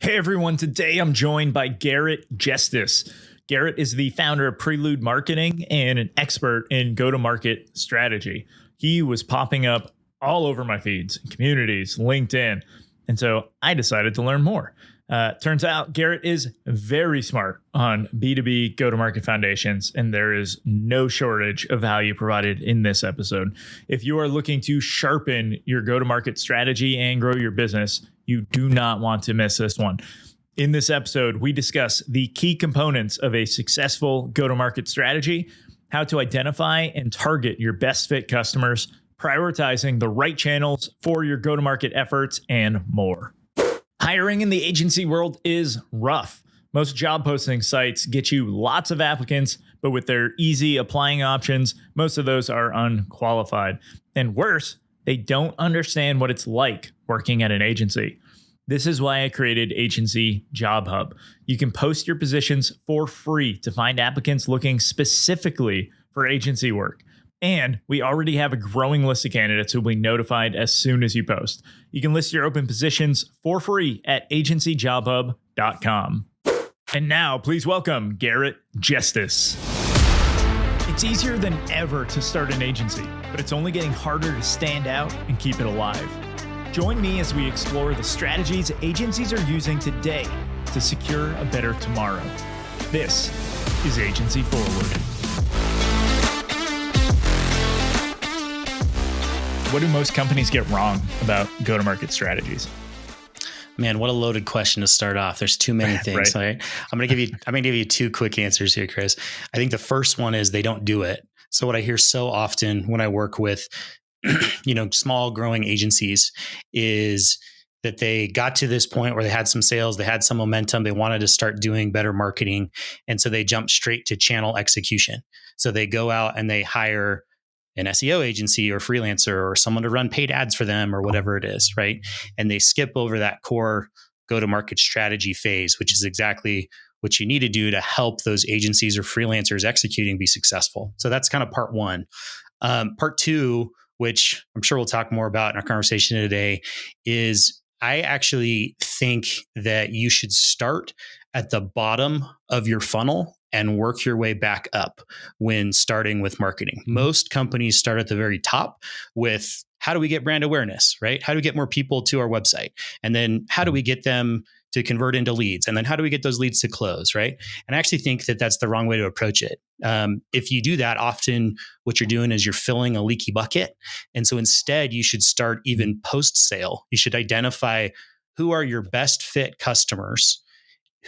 Hey everyone, today I'm joined by Garrett Jestice. Garrett is the founder of Prelude Marketing and an expert in go-to-market strategy. He was popping up all over my feeds, communities, LinkedIn, and so I decided to learn more. Turns out Garrett is very smart on B2B go-to-market foundations, and there is no shortage of value provided in this episode. If you are looking to sharpen your go-to-market strategy and grow your business, you do not want to miss this one. In this episode, we discuss the key components of a successful go-to-market strategy, how to identify and target your best fit customers, prioritizing the right channels for your go-to-market efforts, and more. Hiring in the agency world is rough. Most job posting sites get you lots of applicants, but with their easy applying options, most of those are unqualified. And worse, they don't understand what it's like working at an agency. This is why I created Agency Job Hub. You can post your positions for free to find applicants looking specifically for agency work. And we already have a growing list of candidates who will be notified as soon as you post. You can list your open positions for free at agencyjobhub.com. And now, please welcome Garrett Jestice. It's easier than ever to start an agency, but it's only getting harder to stand out and keep it alive. Join me as we explore the strategies agencies are using today to secure a better tomorrow. This is Agency Forward. What do most companies get wrong about go-to-market strategies? Man, what a loaded question to start off. There's too many things. Right? I'm going to give you two quick answers here, Chris. I think the first one is they don't do it. So what I hear so often when I work with, small growing agencies is that they got to this point where they had some sales, they had some momentum, they wanted to start doing better marketing. And so they jump straight to channel execution. So they go out and they hire an SEO agency or freelancer or someone to run paid ads for them or whatever it is, right? And they skip over that core go-to-market strategy phase, which is exactly what you need to do to help those agencies or freelancers executing be successful. So that's kind of part one. Part two, which I'm sure we'll talk more about in our conversation today, is I actually think that you should start at the bottom of your funnel and work your way back up when starting with marketing. Most companies start at the very top with how do we get brand awareness, right? How do we get more people to our website? And then how do we get them to convert into leads? And then how do we get those leads to close, right? And I actually think that that's the wrong way to approach it. If you do that, often what you're doing is you're filling a leaky bucket. And so instead, you should start even post-sale. You should identify who are your best fit customers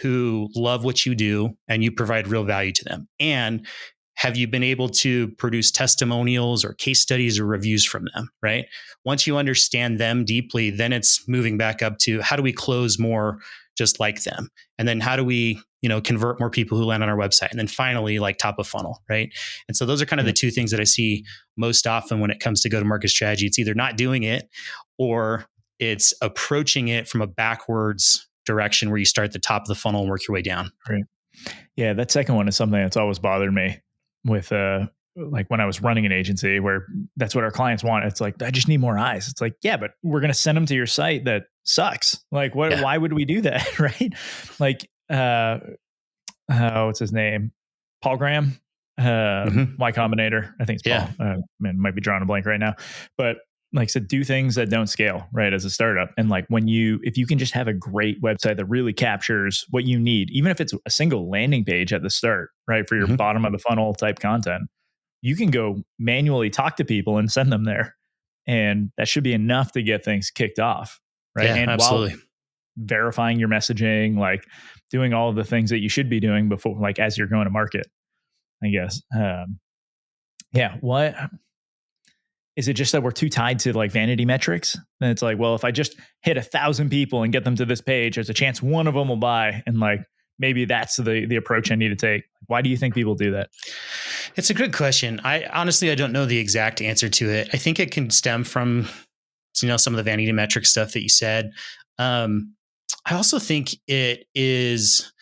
who love what you do and you provide real value to them. And have you been able to produce testimonials or case studies or reviews from them, right? Once you understand them deeply, then it's moving back up to how do we close more just like them? And then how do we, convert more people who land on our website? And then finally, like top of funnel, right? And so those are kind of the two things that I see most often when it comes to go-to-market strategy. It's either not doing it or it's approaching it from a backwards direction where you start at the top of the funnel and work your way down. Right. Yeah, that second one is something that's always bothered me with like when I was running an agency where that's what our clients want. It's like, I just need more eyes. It's like, yeah, but we're going to send them to your site that sucks. Like what, why would we do that? Right. Like, what's his name? Paul Graham, Y Combinator. I think it's Paul. Might be drawing a blank right now, but like I said, do things that don't scale, right? As a startup. And like if you can just have a great website that really captures what you need, even if it's a single landing page at the start, right? For your bottom of the funnel type content, you can go manually talk to people and send them there. And that should be enough to get things kicked off, right? Yeah, and absolutely. While verifying your messaging, like doing all of the things that you should be doing before, like as you're going to market, I guess. What? Is it just that we're too tied to like vanity metrics? And it's like, well, if I just hit 1,000 people and get them to this page, there's a chance one of them will buy. And like, maybe that's the approach I need to take. Why do you think people do that? It's a good question. I don't know the exact answer to it. I think it can stem from, some of the vanity metric stuff that you said. I also think it is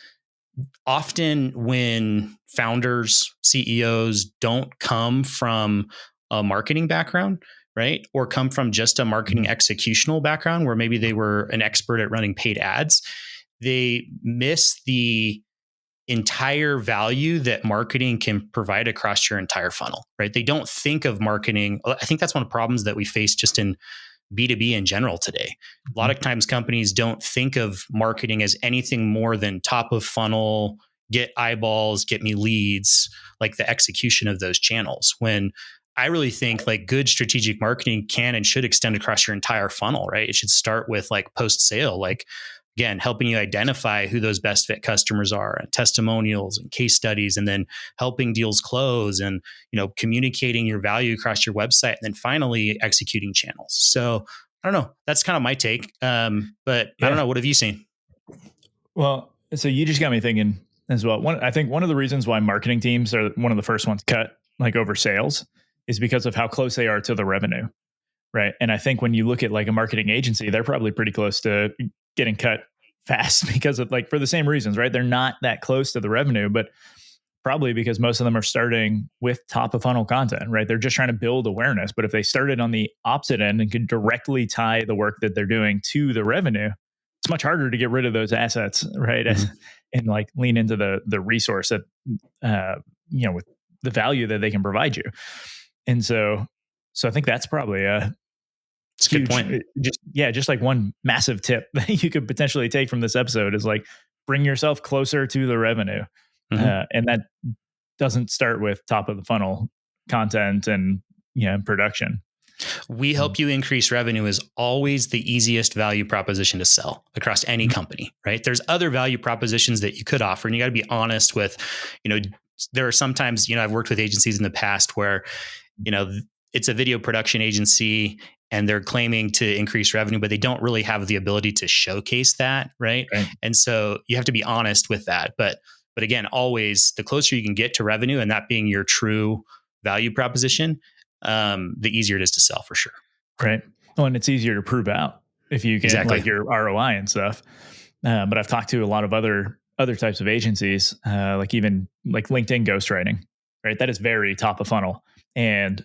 often when founders, CEOs don't come from a marketing background, right? Or come from just a marketing executional background where maybe they were an expert at running paid ads. they miss the entire value that marketing can provide across your entire funnel, right? They don't think of marketing. I think that's one of the problems that we face just in B2B in general today. A lot of times companies don't think of marketing as anything more than top of funnel, get eyeballs, get me leads, like the execution of those channels. When I really think like good strategic marketing can and should extend across your entire funnel, right? It should start with like post sale, like again, helping you identify who those best fit customers are, and testimonials and case studies, and then helping deals close, and communicating your value across your website, and then finally executing channels. So I don't know. That's kind of my take. But I don't know. What have you seen? Well, so you just got me thinking as well. I think one of the reasons why marketing teams are one of the first ones cut like over sales is because of how close they are to the revenue. Right. And I think when you look at like a marketing agency, they're probably pretty close to getting cut fast because of like for the same reasons, right? They're not that close to the revenue, but probably because most of them are starting with top of funnel content, right? They're just trying to build awareness. But if they started on the opposite end and could directly tie the work that they're doing to the revenue, it's much harder to get rid of those assets, right? Mm-hmm. And like lean into the resource that, with the value that they can provide you. And so I think that's probably it's a good point. Just like one massive tip that you could potentially take from this episode is like bring yourself closer to the revenue. Mm-hmm. And that doesn't start with top of the funnel content and production. We help you increase revenue is always the easiest value proposition to sell across any company, right? There's other value propositions that you could offer, and you got to be honest with, there are sometimes, I've worked with agencies in the past where, it's a video production agency and they're claiming to increase revenue, but they don't really have the ability to showcase that. Right. And so you have to be honest with that. But again, always the closer you can get to revenue and that being your true value proposition, the easier it is to sell for sure. Right. Well, and it's easier to prove out if you get like your ROI and stuff. But I've talked to a lot of other types of agencies, like even like LinkedIn ghostwriting, right? That is very top of funnel. And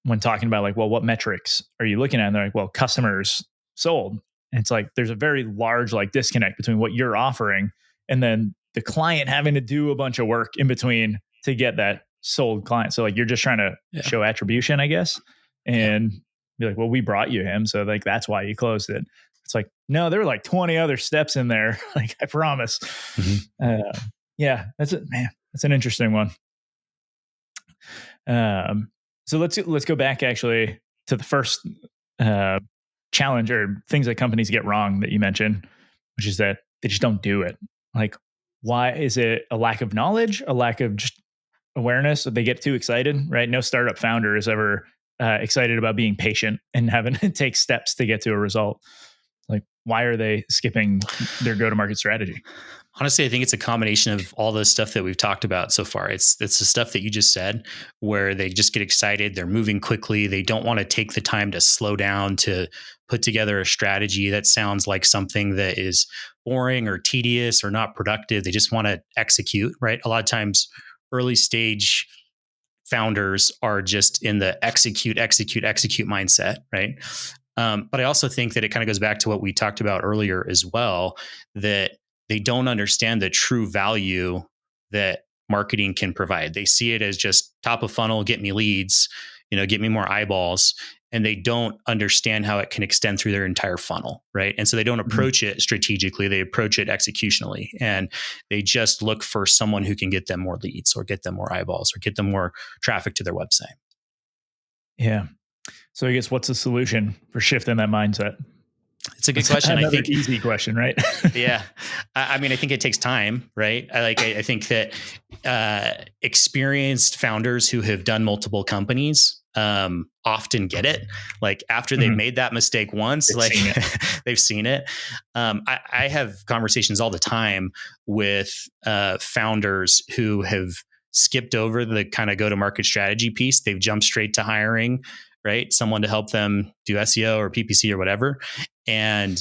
when talking about like, well, what metrics are you looking at? And they're like, well, customers sold. And it's like, there's a very large like disconnect between what you're offering and then the client having to do a bunch of work in between to get that sold client. So like, you're just trying to show attribution, I guess, and be like, well, we brought you him. So like, that's why you closed it. It's like, no, there were like 20 other steps in there. Like I promise. Mm-hmm. That's it, man. That's an interesting one. So let's go back actually to the first challenge or things that companies get wrong that you mentioned, which is that they just don't do it. Like, why is it a lack of knowledge, a lack of just awareness? They get too excited, right? No startup founder is ever excited about being patient and having to take steps to get to a result. Like, why are they skipping their go-to-market strategy? Honestly, I think it's a combination of all the stuff that we've talked about so far. It's the stuff that you just said, where they just get excited. They're moving quickly. They don't want to take the time to slow down to put together a strategy that sounds like something that is boring or tedious or not productive. They just want to execute, right? A lot of times, early stage founders are just in the execute mindset, right? But I also think that it kind of goes back to what we talked about earlier as well, that they don't understand the true value that marketing can provide. They see it as just top of funnel, get me leads, get me more eyeballs. And they don't understand how it can extend through their entire funnel, right? And so they don't approach it strategically. They approach it executionally. And they just look for someone who can get them more leads or get them more eyeballs or get them more traffic to their website. Yeah. So I guess what's the solution for shifting that mindset? It's a good question. I think easy question, right? Yeah. I mean, I think it takes time, right? I think that experienced founders who have done multiple companies often get it. Like after they've made that mistake once, they've seen it. I have conversations all the time with founders who have skipped over the kind of go-to-market strategy piece. They've jumped straight to hiring, right? Someone to help them do SEO or PPC or whatever. And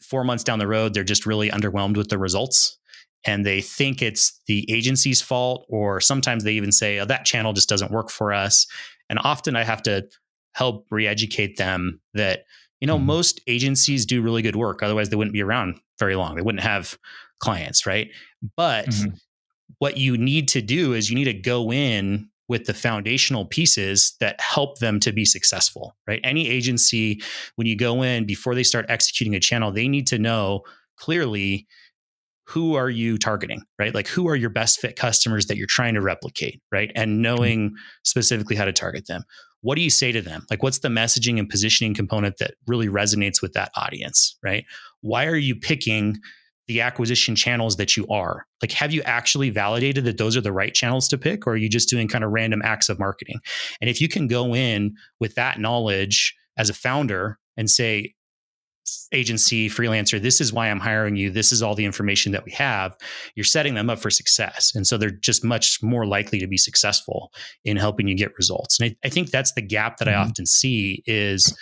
4 months down the road, they're just really underwhelmed with the results. And they think it's the agency's fault, or sometimes they even say, oh, that channel just doesn't work for us. And often I have to help re-educate them that Most agencies do really good work. Otherwise, they wouldn't be around very long. They wouldn't have clients, right? But what you need to do is you need to go in with the foundational pieces that help them to be successful, right? Any agency, when you go in, before they start executing a channel, they need to know clearly, who are you targeting, right? Like, who are your best fit customers that you're trying to replicate, right? And knowing specifically how to target them. What do you say to them? Like, what's the messaging and positioning component that really resonates with that audience, right? Why are you picking the acquisition channels that you are? Like, have you actually validated that those are the right channels to pick, or are you just doing kind of random acts of marketing? And if you can go in with that knowledge as a founder and say, agency, freelancer, this is why I'm hiring you, this is all the information that we have, you're setting them up for success. And so they're just much more likely to be successful in helping you get results. And I think that's the gap that I often see is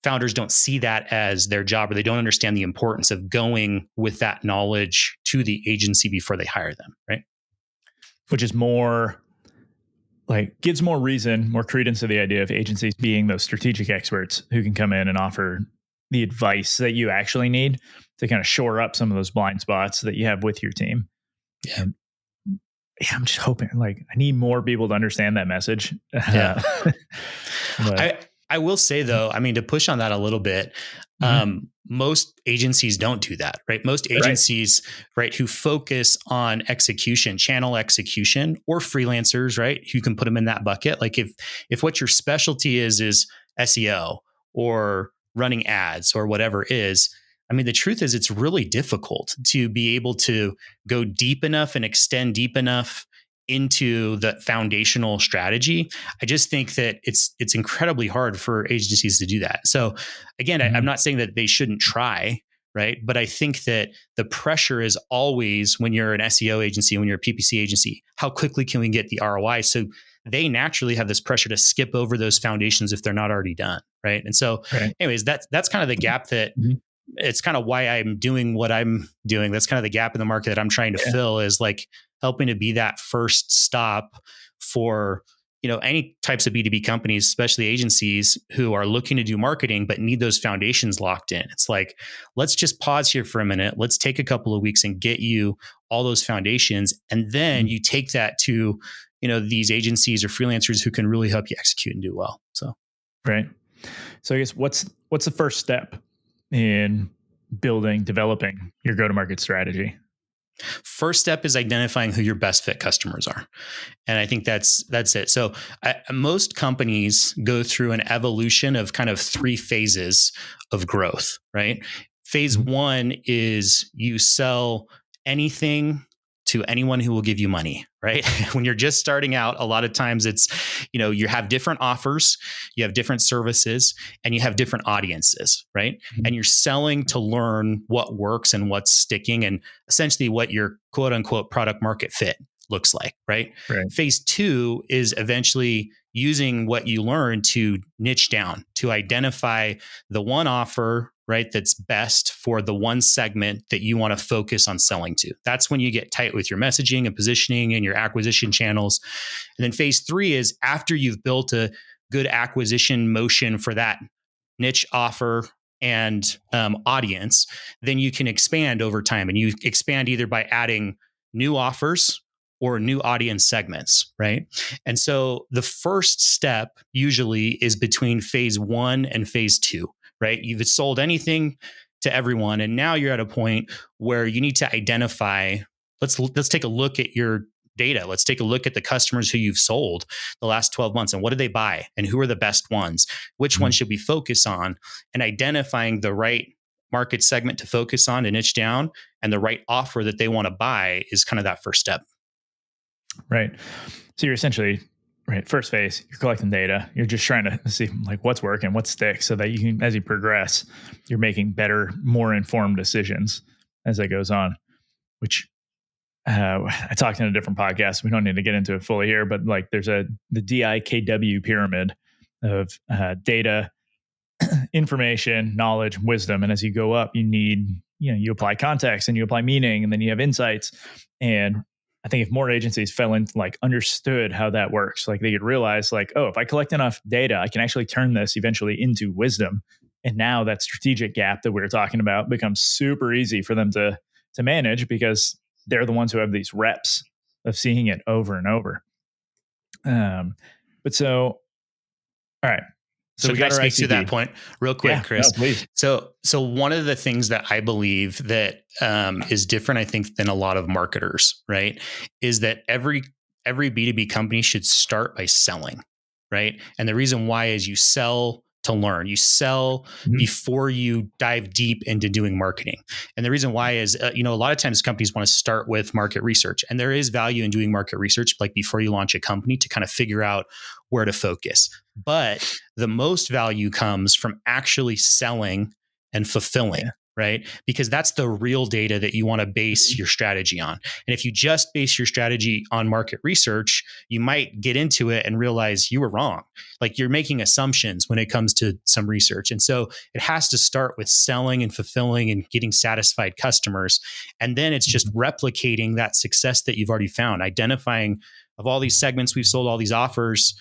founders don't see that as their job, or they don't understand the importance of going with that knowledge to the agency before they hire them, right? Which is more like, gives more reason, more credence to the idea of agencies being those strategic experts who can come in and offer the advice that you actually need to kind of shore up some of those blind spots that you have with your team. Yeah. I'm just hoping, like, I need more people to understand that message. Yeah. I will say though, I mean, to push on that a little bit, most agencies don't do that, right? Most agencies, right, who focus on execution, channel execution, or freelancers, right, you can put them in that bucket. Like, if what your specialty is SEO or running ads or whatever is, I mean, the truth is it's really difficult to be able to go deep enough and extend deep enough into the foundational strategy. I just think that it's incredibly hard for agencies to do that. So again, I'm not saying that they shouldn't try, right? But I think that the pressure is always, when you're an SEO agency, when you're a PPC agency, how quickly can we get the ROI? So they naturally have this pressure to skip over those foundations if they're not already done, right? And so anyways, that's kind of the gap that it's kind of why I'm doing what I'm doing. That's kind of the gap in the market that I'm trying to fill, is like helping to be that first stop for, any types of B2B companies, especially agencies who are looking to do marketing, but need those foundations locked in. It's like, let's just pause here for a minute. Let's take a couple of weeks and get you all those foundations. And then you take that to, these agencies or freelancers who can really help you execute and do well. So, right. So I guess what's the first step in developing your go-to-market strategy? First step is identifying who your best fit customers are. And I think that's it. So most companies go through an evolution of kind of 3 phases of growth, right? Phase 1 is you sell anything to anyone who will give you money, right? When you're just starting out, a lot of times it's, you have different offers, you have different services, and you have different audiences, right? And you're selling to learn what works and what's sticking, and essentially what your quote unquote product market fit looks like, right? Phase 2 is eventually using what you learn to niche down, to identify the one offer, right, that's best for the one segment that you want to focus on selling to. That's when you get tight with your messaging and positioning and your acquisition channels. And then phase 3 is after you've built a good acquisition motion for that niche offer and audience, then you can expand over time. And you expand either by adding new offers or new audience segments, right? And so the first step usually is between phase 1 and phase 2, right? You've sold anything to everyone, and now you're at a point where you need to identify, let's take a look at your data. Let's take a look at the customers who you've sold the last 12 months and what did they buy and who are the best ones? Which ones should we focus on? And identifying the right market segment to focus on and niche down, and the right offer that they want to buy is kind of that first step. Right. So you're essentially, right, first phase, you're collecting data. You're just trying to see like what's working, what sticks, so that you can, as you progress, you're making better, more informed decisions as that goes on, which I talked in a different podcast. We don't need to get into it fully here, but like there's the DIKW pyramid of data, information, knowledge, wisdom. And as you go up, you need, you apply context and you apply meaning, and then you have insights. And I think if more agencies fell into understood how that works, like they could realize like, oh, if I collect enough data, I can actually turn this eventually into wisdom And now that strategic gap that we were talking about becomes super easy for them to manage, because they're the ones who have these reps of seeing it over and over. But so, all right. So we can I got our speak to that ICP. point real quick, Yeah, Chris? no, please. So one of the things that I believe that is different, I think, than a lot of marketers, right, is that every B2B company should start by selling, right? And the reason why is you sell to learn. You sell before you dive deep into doing marketing. And the reason why is, a lot of times companies want to start with market research, and there is value in doing market research, like before you launch a company, to kind of figure out where to focus. But the most value comes from actually selling and fulfilling. Yeah. Right? Because that's the real data that you want to base your strategy on. And if you just base your strategy on market research, you might get into it and realize you were wrong. Like, you're making assumptions when it comes to some research. And so it has to start with selling and fulfilling and getting satisfied customers. And then it's just replicating that success that you've already found, identifying, of all these segments we've sold, all these offers,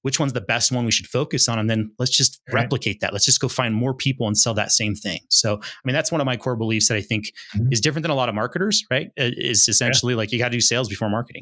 which one's the best one we should focus on? And then let's just replicate that. Let's just go find more people and sell that same thing. So, I mean, that's one of my core beliefs that I think is different than a lot of marketers, right? Is essentially like, you got to do sales before marketing.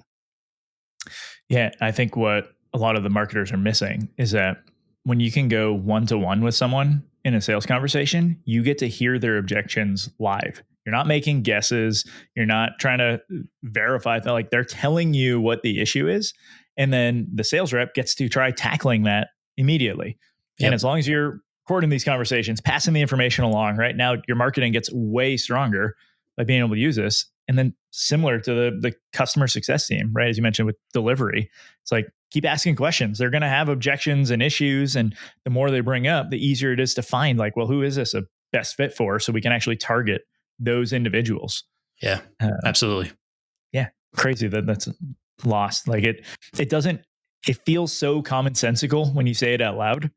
Yeah. I think what a lot of the marketers are missing is that when you can go one-to-one with someone in a sales conversation, you get to hear their objections live. You're not making guesses. You're not trying to verify that. Like, they're telling you what the issue is. And then the sales rep gets to try tackling that immediately. Yep. And as long as you're recording these conversations, passing the information along, right now, your marketing gets way stronger by being able to use this. And then similar to the customer success team, right? As you mentioned with delivery, it's like, keep asking questions. They're going to have objections and issues. And the more they bring up, the easier it is to find, like, well, who is this a best fit for? So we can actually target those individuals. Yeah, absolutely. Yeah. Crazy that's lost. Like, it feels so commonsensical when you say it out loud,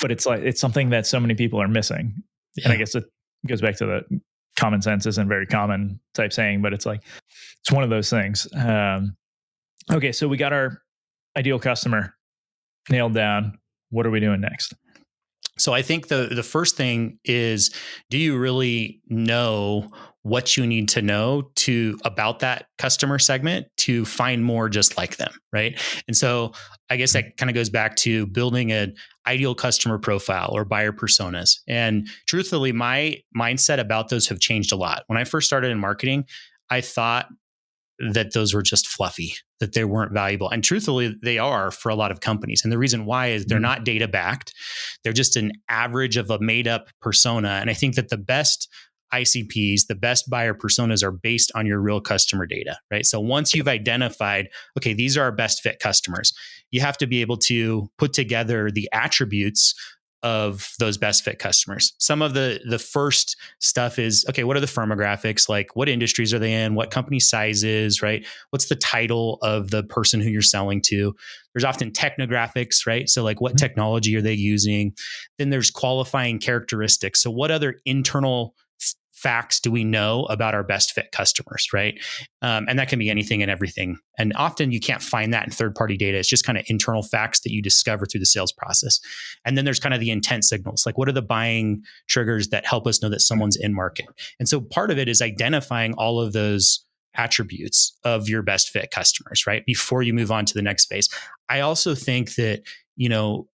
but it's something that so many people are missing. Yeah. And I guess it goes back to the common sense isn't very common type saying, but it's one of those things. Okay. So we got our ideal customer nailed down. What are we doing next? So I think the first thing is, do you really know what you need to know about that customer segment to find more just like them, right? And so I guess that kind of goes back to building an ideal customer profile or buyer personas. And truthfully, my mindset about those have changed a lot. When I first started in marketing, I thought that those were just fluffy, that they weren't valuable. And truthfully, they are for a lot of companies. And the reason why is they're not data backed. They're just an average of a made up persona. And I think that the best ICPs, the best buyer personas are based on your real customer data, right? So once you've identified, okay, these are our best fit customers, you have to be able to put together the attributes of those best fit customers. Some of the first stuff is, okay, what are the firmographics? Like, what industries are they in? What company sizes, right? What's the title of the person who you're selling to? There's often technographics, right? So like, what technology are they using? Then there's qualifying characteristics. So what other internal facts do we know about our best fit customers, right? And that can be anything and everything. And often you can't find that in third-party data. It's just kind of internal facts that you discover through the sales process. And then there's kind of the intent signals. Like, what are the buying triggers that help us know that someone's in market? And so part of it is identifying all of those attributes of your best fit customers, right? Before you move on to the next phase. I also think that,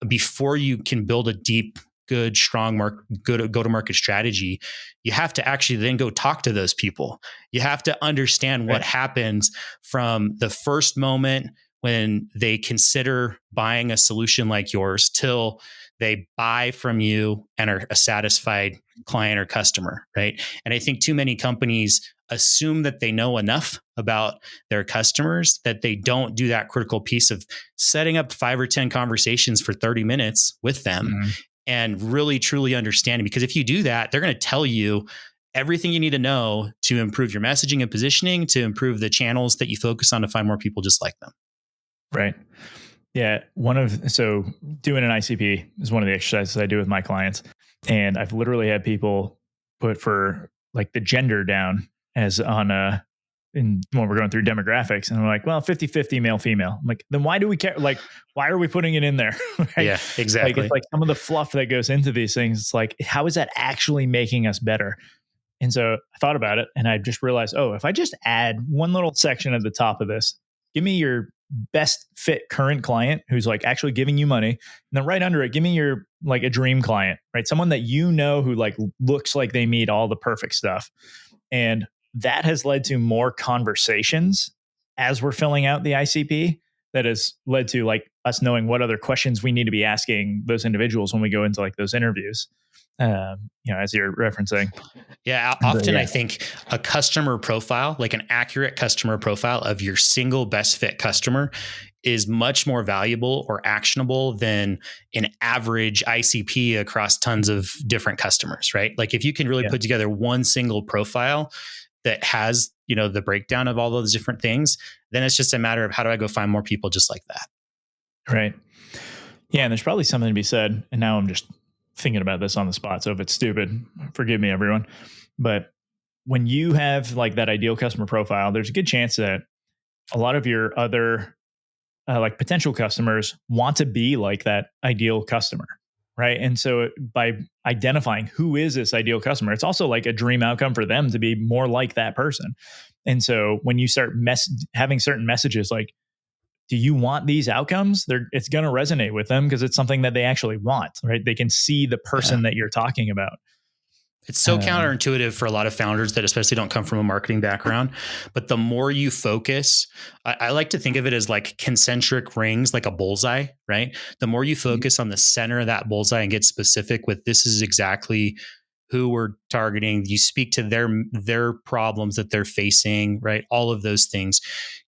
before you can build a deep, good, strong go-to-market strategy, you have to actually then go talk to those people. You have to understand what happens from the first moment when they consider buying a solution like yours till they buy from you and are a satisfied client or customer, right? And I think too many companies assume that they know enough about their customers that they don't do that critical piece of setting up 5 or 10 conversations for 30 minutes with them. And really, truly understanding, because if you do that, they're going to tell you everything you need to know to improve your messaging and positioning, to improve the channels that you focus on to find more people just like them. Right. Yeah. So doing an ICP is one of the exercises I do with my clients. And I've literally had people put for like the gender down as on when we're going through demographics, and I'm like, well, 50-50 male, female. I'm like, then why do we care? Like, why are we putting it in there? Right? Yeah, Like, exactly. it's like some of the fluff that goes into these things. It's like, how is that actually making us better? And so I thought about it, and I just realized, oh, if I just add one little section at the top of this, give me your best fit current client who's like actually giving you money. And then right under it, give me your like a dream client, right? Someone that you know who like looks like they meet all the perfect stuff. And that has led to more conversations as we're filling out the ICP. That has led to like us knowing what other questions we need to be asking those individuals when we go into like those interviews. As you're referencing. Yeah, often I think a customer profile, like an accurate customer profile of your single best fit customer, is much more valuable or actionable than an average ICP across tons of different customers, right? Like if you can really put together one single profile that has, the breakdown of all those different things, then it's just a matter of how do I go find more people just like that? Right. Yeah. And there's probably something to be said. And now I'm just thinking about this on the spot. So if it's stupid, forgive me, everyone. But when you have like that ideal customer profile, there's a good chance that a lot of your other like potential customers want to be like that ideal customer. Right. And so by identifying who is this ideal customer, it's also like a dream outcome for them to be more like that person. And so when you start having certain messages like, do you want these outcomes? It's going to resonate with them because it's something that they actually want, right? They can see the person that you're talking about. It's so counterintuitive for a lot of founders that especially don't come from a marketing background. But the more you focus, I like to think of it as like concentric rings, like a bullseye, right? The more you focus on the center of that bullseye and get specific with this is exactly who we're targeting. You speak to their problems that they're facing, right? All of those things.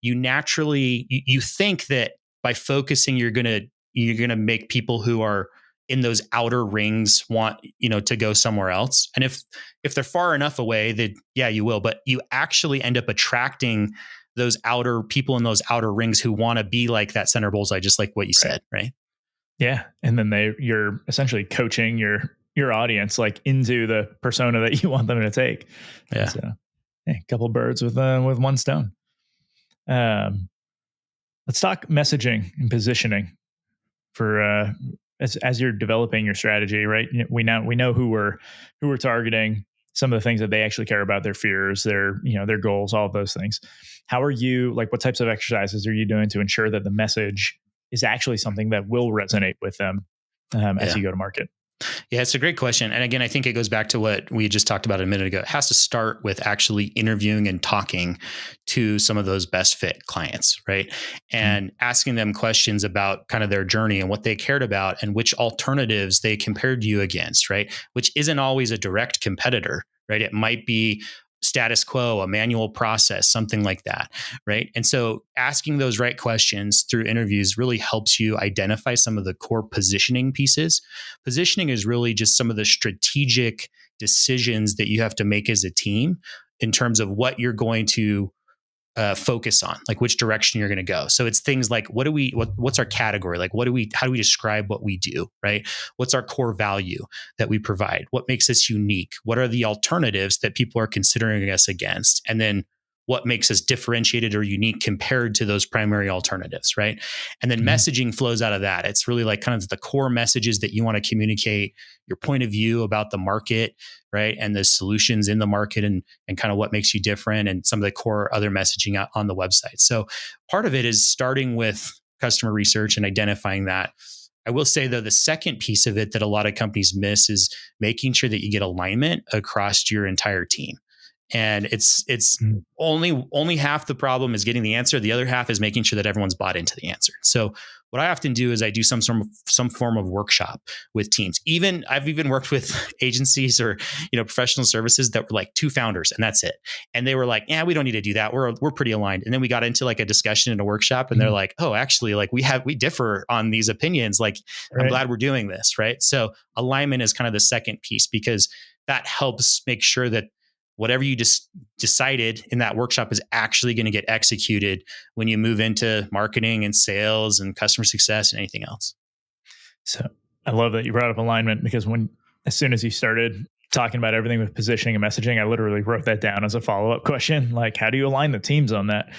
You naturally, you think that by focusing, you're gonna make people who are in those outer rings want, to go somewhere else. And if they're far enough away, then yeah, you will. But you actually end up attracting those outer people in those outer rings who want to be like that center bullseye, just like what you said, right? Yeah. And then you're essentially coaching your audience like into the persona that you want them to take. Yeah. So, a couple birds with one stone. Let's talk messaging and positioning for as you're developing your strategy, right? We know who we're targeting, some of the things that they actually care about, their fears, their goals, all of those things. How are you, like, what types of exercises are you doing to ensure that the message is actually something that will resonate with them as you go to market? Yeah, it's a great question. And again, I think it goes back to what we just talked about a minute ago. It has to start with actually interviewing and talking to some of those best fit clients, right? And asking them questions about kind of their journey and what they cared about and which alternatives they compared you against, right? Which isn't always a direct competitor, right? It might be status quo, a manual process, something like that, right? And so asking those right questions through interviews really helps you identify some of the core positioning pieces. Positioning is really just some of the strategic decisions that you have to make as a team in terms of what you're going to focus on, like which direction you're going to go. So it's things like, what's our category? Like, how do we describe what we do, right? What's our core value that we provide? What makes us unique? What are the alternatives that people are considering us against? And then what makes us differentiated or unique compared to those primary alternatives, right? And then messaging flows out of that. It's really like kind of the core messages that you want to communicate, your point of view about the market, right? And the solutions in the market and kind of what makes you different and some of the core other messaging out on the website. So part of it is starting with customer research and identifying that. I will say, though, the second piece of it that a lot of companies miss is making sure that you get alignment across your entire team. And it's only half the problem is getting the answer. The other half is making sure that everyone's bought into the answer. So what I often do is I do some form of workshop with teams. I've even worked with agencies or professional services that were like two founders and that's it. And they were like, "Yeah, we don't need to do that. We're pretty aligned." And then we got into like a discussion in a workshop, and they're like, "Oh, actually, like we differ on these opinions. Like, I'm glad we're doing this, right?" So alignment is kind of the second piece because that helps make sure that whatever you just decided in that workshop is actually going to get executed when you move into marketing and sales and customer success and anything else. So I love that you brought up alignment because as soon as you started talking about everything with positioning and messaging, I literally wrote that down as a follow-up question. Like, how do you align the teams on that?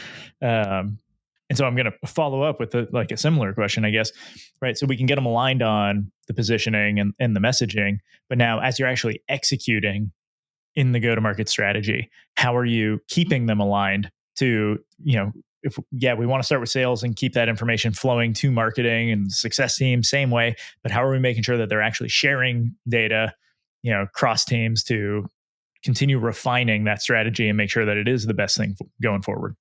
And so I'm going to follow up with a similar question, I guess, right? So we can get them aligned on the positioning and the messaging. But now as you're actually executing in the go-to-market strategy, how are you keeping them aligned to, if we want to start with sales and keep that information flowing to marketing and success team same way, but how are we making sure that they're actually sharing data, cross teams to continue refining that strategy and make sure that it is the best thing going forward?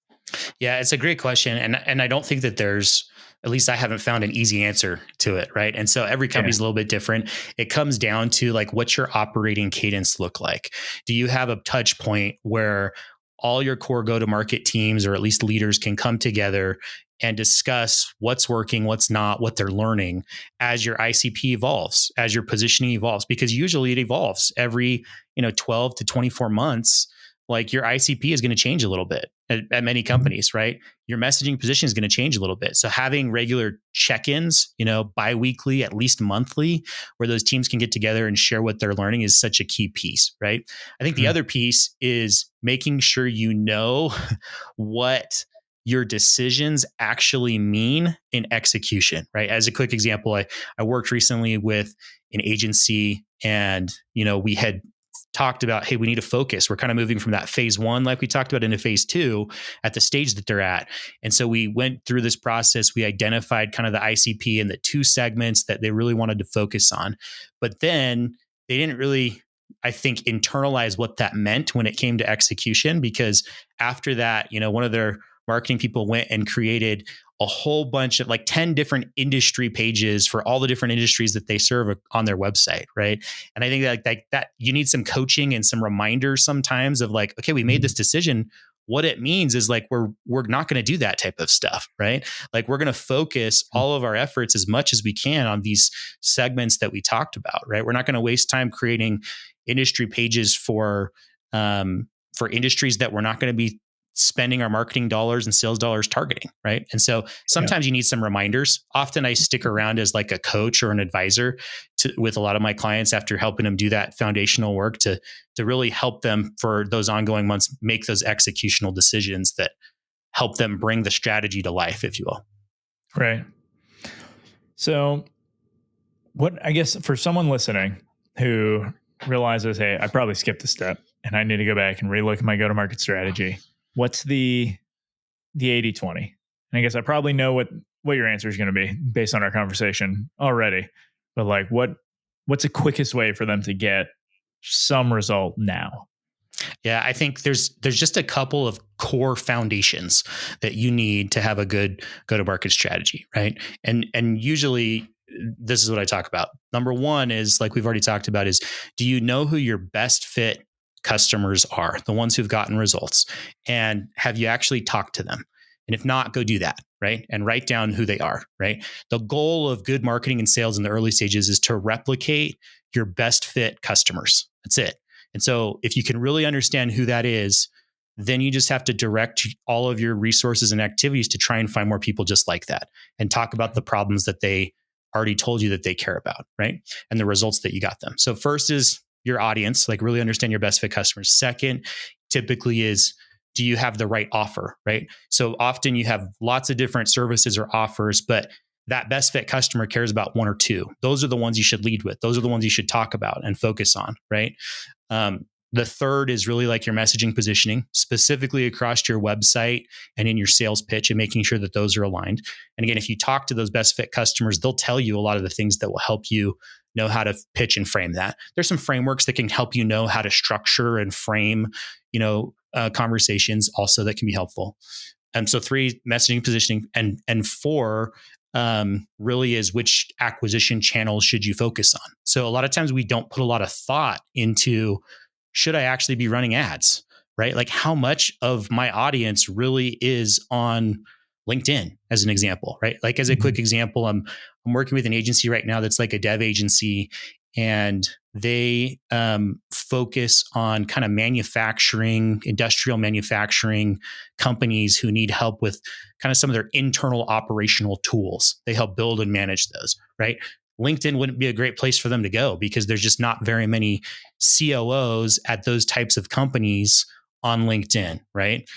Yeah, it's a great question. And I don't think that there's, at least I haven't found an easy answer to it. Right. And so every company's a little bit different. It comes down to like, what's your operating cadence look like? Do you have a touch point where all your core go-to-market teams, or at least leaders, can come together and discuss what's working, what's not, what they're learning as your ICP evolves, as your positioning evolves? Because usually it evolves every, 12 to 24 months. Like your ICP is going to change a little bit at many companies, right? Your messaging position is going to change a little bit. So having regular check-ins, biweekly, at least monthly, where those teams can get together and share what they're learning is such a key piece, right? I think the other piece is making sure you know what your decisions actually mean in execution, right? As a quick example, I worked recently with an agency, and we had talked about, hey, we need to focus. We're kind of moving from that phase one, like we talked about, into phase two at the stage that they're at. And so we went through this process. We identified kind of the ICP and the two segments that they really wanted to focus on. But then they didn't really, I think, internalize what that meant when it came to execution, because after that, one of their marketing people went and created a whole bunch of 10 different industry pages for all the different industries that they serve on their website. Right. And I think that you need some coaching and some reminders sometimes of okay, we made this decision. What it means is we're not going to do that type of stuff, right? We're going to focus all of our efforts as much as we can on these segments that we talked about, right? We're not going to waste time creating industry pages for industries that we're not going to be spending our marketing dollars and sales dollars targeting, right? And so sometimes you need some reminders. Often I stick around as a coach or an advisor with a lot of my clients after helping them do that foundational work to really help them for those ongoing months, make those executional decisions that help them bring the strategy to life, if you will. Right. So what, I guess, for someone listening who realizes, hey, I probably skipped a step and I need to go back and relook at my go-to-market strategy, what's the 80-20? And I guess I probably know what your answer is going to be based on our conversation already. But what's the quickest way for them to get some result now? Yeah, I think there's just a couple of core foundations that you need to have a good go-to-market strategy, right? And usually this is what I talk about. Number one is, like we've already talked about, is do you know who your best fit customers are, the ones who've gotten results, and have you actually talked to them? And if not, go do that, right? And write down who they are, right? The goal of good marketing and sales in the early stages is to replicate your best fit customers. That's it. And so if you can really understand who that is, then you just have to direct all of your resources and activities to try and find more people just like that and talk about the problems that they already told you that they care about, right? And the results that you got them. So first is your audience, really understand your best fit customers. Second, typically is, do you have the right offer, right? So often you have lots of different services or offers, but that best fit customer cares about one or two. Those are the ones you should lead with. Those are the ones you should talk about and focus on, right? The third is really your messaging positioning, specifically across your website and in your sales pitch, and making sure that those are aligned. And again, if you talk to those best fit customers, they'll tell you a lot of the things that will help you know how to pitch and frame that. There's some frameworks that can help you know how to structure and frame, conversations also that can be helpful. And so 3, messaging, positioning, and 4, really is which acquisition channels should you focus on. So a lot of times we don't put a lot of thought into, should I actually be running ads, right? How much of my audience really is on LinkedIn, as an example, right? As a quick example, I'm working with an agency right now that's a dev agency, and they focus on kind of manufacturing, industrial manufacturing companies who need help with kind of some of their internal operational tools. They help build and manage those, right? LinkedIn wouldn't be a great place for them to go because there's just not very many COOs at those types of companies on LinkedIn, right?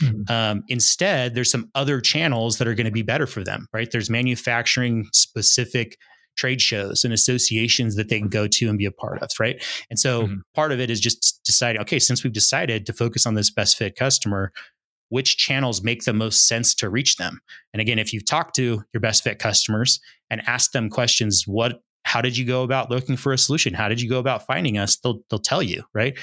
Instead, there's some other channels that are going to be better for them, right? There's manufacturing specific trade shows and associations that they can go to and be a part of, right? And so part of it is just deciding, okay, since we've decided to focus on this best fit customer, which channels make the most sense to reach them? And again, if you've talked to your best fit customers and asked them questions, how did you go about looking for a solution? How did you go about finding us? They'll tell you, right?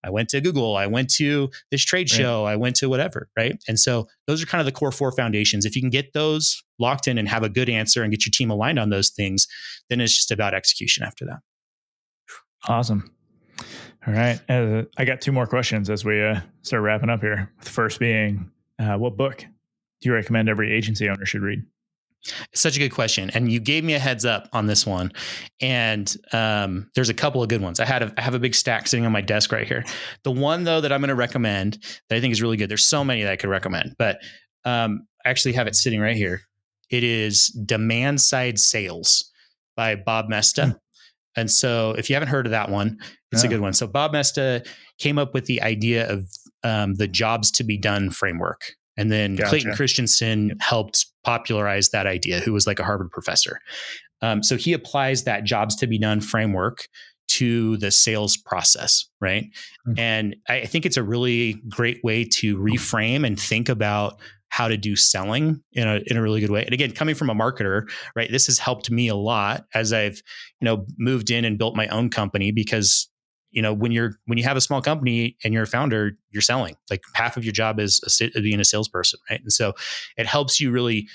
I went to Google, I went to this trade show, I went to whatever, right? And so those are kind of the core 4 foundations. If you can get those locked in and have a good answer and get your team aligned on those things, then it's just about execution after that. Awesome. All right. I got 2 more questions as we start wrapping up here. The first being, what book do you recommend every agency owner should read? It's such a good question. And you gave me a heads up on this one. And there's a couple of good ones. I have a big stack sitting on my desk right here. The one, though, that I'm going to recommend that I think is really good. There's so many that I could recommend, but I actually have it sitting right here. It is Demand Side Sales by Bob Mesta. And so if you haven't heard of that one, it's a good one. So Bob Mesta came up with the idea of the jobs to be done framework. And then Clayton Christensen helped popularize that idea, who was like a Harvard professor. So he applies that jobs to be done framework to the sales process, right? And I think it's a really great way to reframe and think about how to do selling in a really good way. And again, coming from a marketer, right, this has helped me a lot as I've, moved in and built my own company because, when you have a small company and you're a founder, you're selling. Like half of your job is being a salesperson, right? And so it helps you really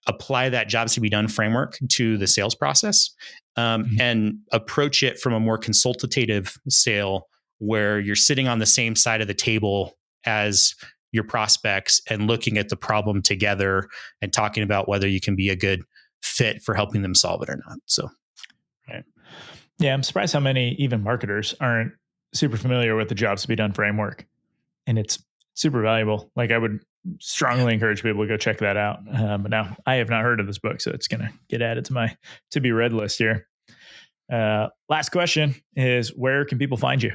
apply that jobs to be done framework to the sales process and approach it from a more consultative sale where you're sitting on the same side of the table as your prospects and looking at the problem together and talking about whether you can be a good fit for helping them solve it or not. So, right. Yeah, I'm surprised how many even marketers aren't super familiar with the jobs to be done framework. And it's super valuable. Like I would strongly encourage people to go check that out. But now I have not heard of this book, so it's going to get added to my to be read list here. Last question is, where can people find you?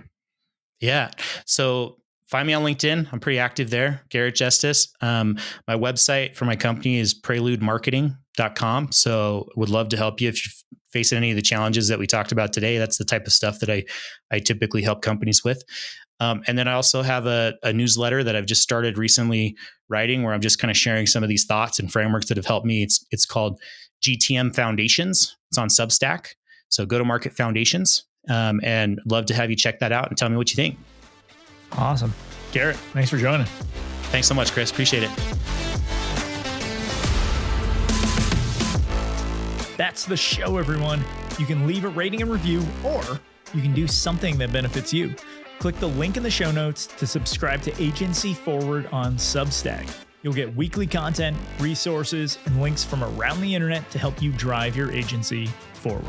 Yeah. So find me on LinkedIn. I'm pretty active there. Garrett Jestice. My website for my company is preludemarketing.com. So would love to help you if you're facing any of the challenges that we talked about today. That's the type of stuff that I typically help companies with. And then I also have a newsletter that I've just started recently writing where I'm just kind of sharing some of these thoughts and frameworks that have helped me. It's called GTM Foundations. It's on Substack. So go to Market Foundations and love to have you check that out and tell me what you think. Awesome. Garrett, thanks for joining. Thanks so much, Chris. Appreciate it. That's the show, everyone. You can leave a rating and review, or you can do something that benefits you. Click the link in the show notes to subscribe to Agency Forward on Substack. You'll get weekly content, resources, and links from around the internet to help you drive your agency forward.